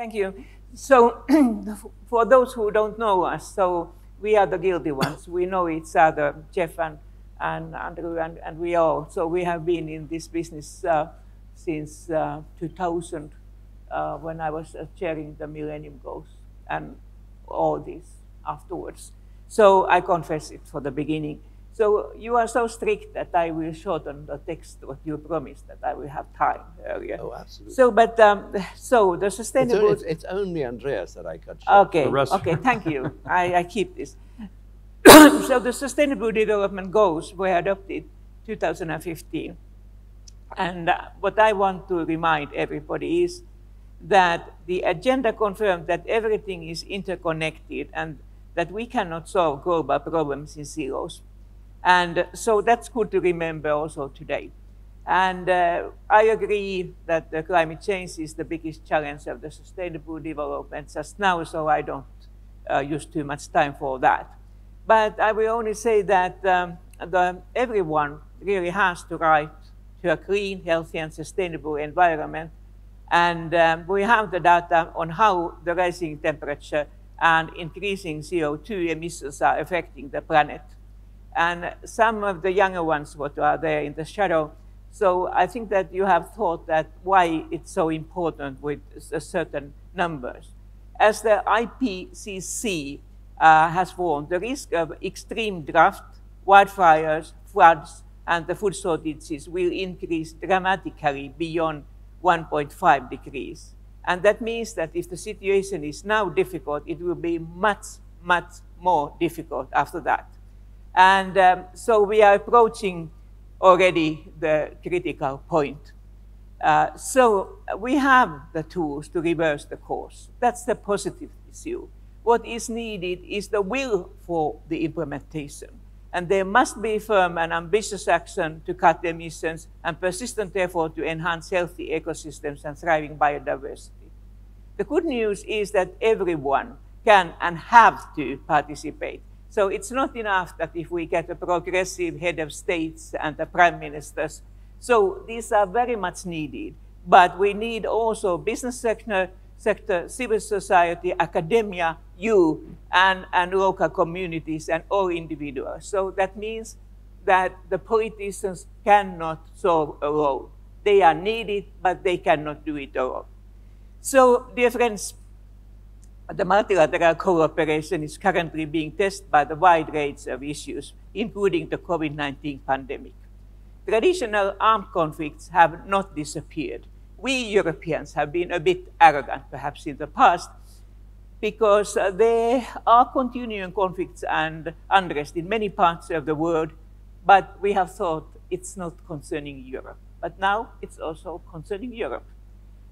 Thank you. So for those who don't know us, so we are the guilty ones. We know each other, Jeff and Andrew and we all. So we have been in this business since 2000 when I was chairing the Millennium Goals and all this afterwards. So I confess it for the beginning. So you are so strict that I will shorten the text what you promised that I will have time earlier. Oh, absolutely. So, but so the sustainable. It's only Andreas that I cut short. Okay. Okay. Thank you. I keep this. So the Sustainable Development Goals were adopted 2015, and what I want to remind everybody is that the agenda confirmed that everything is interconnected and that we cannot solve global problems in silos. And so that's good to remember also today. And I agree that the climate change is the biggest challenge of the sustainable development just now, so I don't use too much time for that. But I will only say that everyone really has the right to a clean, healthy, and sustainable environment. And we have the data on how the rising temperature and increasing CO2 emissions are affecting the planet. And some of the younger ones what are there in the shadow. So I think that you have thought that why it's so important with certain numbers. As the IPCC has warned, the risk of extreme drought, wildfires, floods, and the food shortages will increase dramatically beyond 1.5 degrees. And that means that if the situation is now difficult, it will be much, much more difficult after that. And so we are approaching already the critical point. So we have the tools to reverse the course. That's the positive issue. What is needed is the will for the implementation. And there must be firm and ambitious action to cut emissions and persistent effort to enhance healthy ecosystems and thriving biodiversity. The good news is that everyone can and have to participate. So it's not enough that if we get a progressive head of states and the prime ministers. So these are very much needed. But we need also business sector, civil society, academia, you, and local communities and all individuals. So that means that the politicians cannot solve alone. They are needed, but they cannot do it alone. So, dear friends, the multilateral cooperation is currently being tested by the wide range of issues, including the COVID-19 pandemic. Traditional armed conflicts have not disappeared. We Europeans have been a bit arrogant, perhaps in the past, because there are continuing conflicts and unrest in many parts of the world, but we have thought it's not concerning Europe. But now it's also concerning Europe.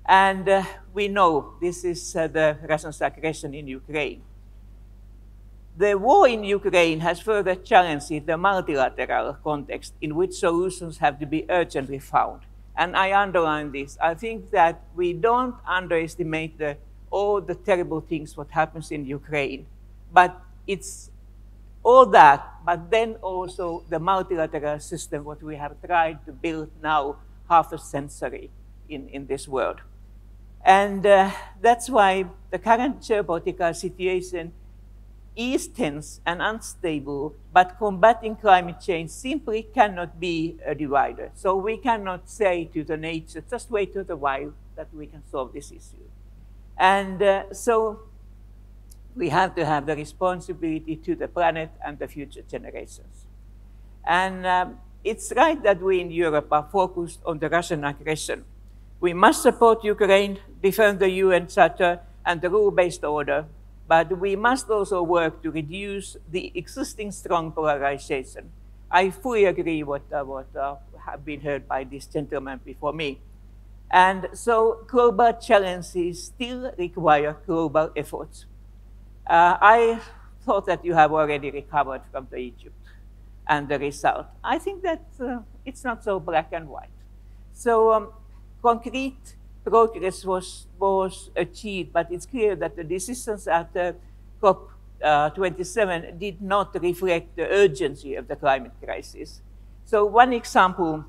And we know this is the Russia's aggression in Ukraine. The war in Ukraine has further challenged the multilateral context in which solutions have to be urgently found. And I underline this. I think that we don't underestimate all the terrible things what happens in Ukraine. But it's all that, but then also the multilateral system what we have tried to build now half a century in this world. And that's why the current geopolitical situation is tense and unstable, but combating climate change simply cannot be a divider. So we cannot say to the nature, just wait a while that we can solve this issue. And so we have to have the responsibility to the planet and the future generations. And it's right that we in Europe are focused on the Russian aggression. We must support Ukraine, defend the UN Charter and the rule-based order, but we must also work to reduce the existing strong polarization. I fully agree what have been heard by this gentleman before me. And so global challenges still require global efforts. I thought that you have already recovered from the Egypt and the result. I think that it's not so black and white. So concrete progress was achieved, but it's clear that the decisions at the COP27 did not reflect the urgency of the climate crisis. So one example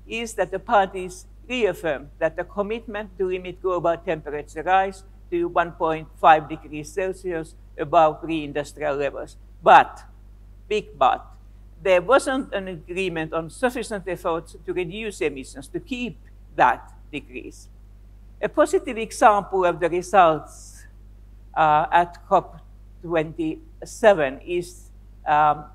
is that the parties reaffirmed that the commitment to limit global temperature rise to 1.5 degrees Celsius above pre-industrial levels. But, big but, there wasn't an agreement on sufficient efforts to reduce emissions to keep that decrease. A positive example of the results at COP27 is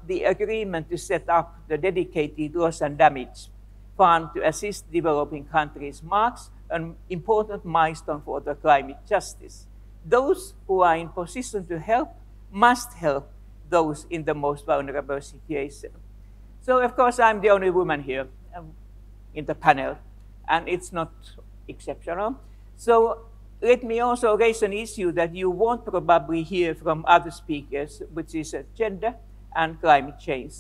the agreement to set up the dedicated loss and damage fund to assist developing countries marks an important milestone for the climate justice. Those who are in position to help must help those in the most vulnerable situation. So, of course, I'm the only woman here in the panel, and it's not exceptional. So let me also raise an issue that you won't probably hear from other speakers, which is gender and climate change.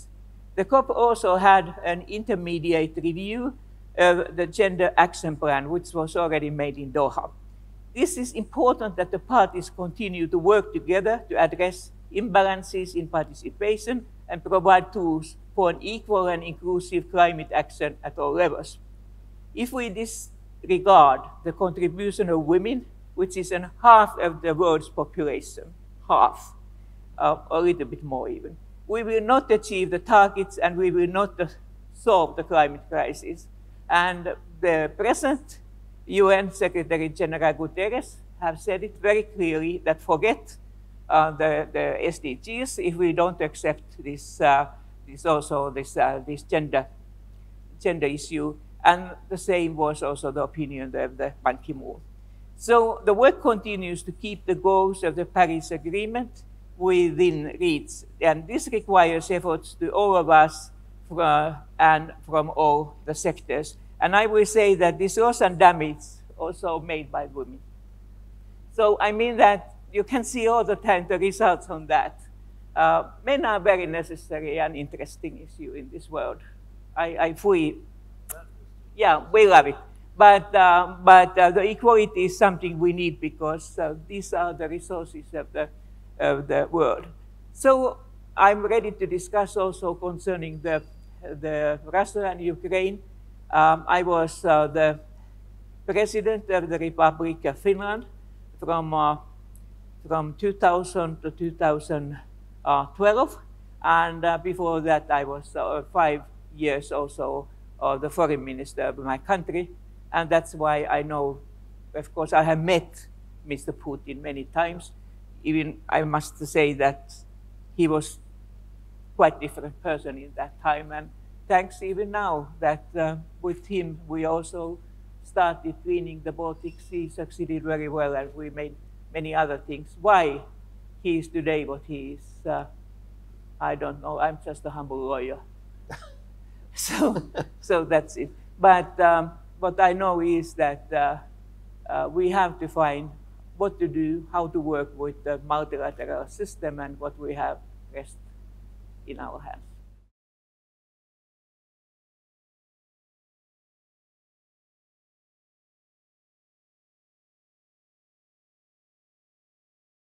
The COP also had an intermediate review of the Gender Action Plan, which was already made in Doha. This is important that the parties continue to work together to address imbalances in participation and provide tools for an equal and inclusive climate action at all levels. If we disregard the contribution of women, which is in half of the world's population, half, a little bit more even, we will not achieve the targets and we will not solve the climate crisis. And the present UN Secretary General Guterres have said it very clearly that forget the SDGs if we don't accept this gender issue. And the same was also the opinion of the Ban Ki-moon. So the work continues to keep the goals of the Paris Agreement within reach. And this requires efforts to all of us and from all the sectors. And I will say that this loss and damage also made by women. So I mean that you can see all the time the results on that. Men are very necessary and interesting issue in this world. I fully, yeah, we love it. But the equality is something we need because these are the resources of the world. So I'm ready to discuss also concerning the Russia and Ukraine. I was the president of the Republic of Finland from 2000 to 2012. And before that, I was 5 years also the foreign minister of my country. And that's why I know, of course, I have met Mr. Putin many times. Even I must say that he was quite a different person in that time. And thanks even now that with him, we also started cleaning the Baltic Sea, succeeded very well, and we made many other things. Why he is today what he is, I don't know. I'm just a humble lawyer. So that's it. But what I know is that we have to find what to do, how to work with the multilateral system, and what we have rest in our hands.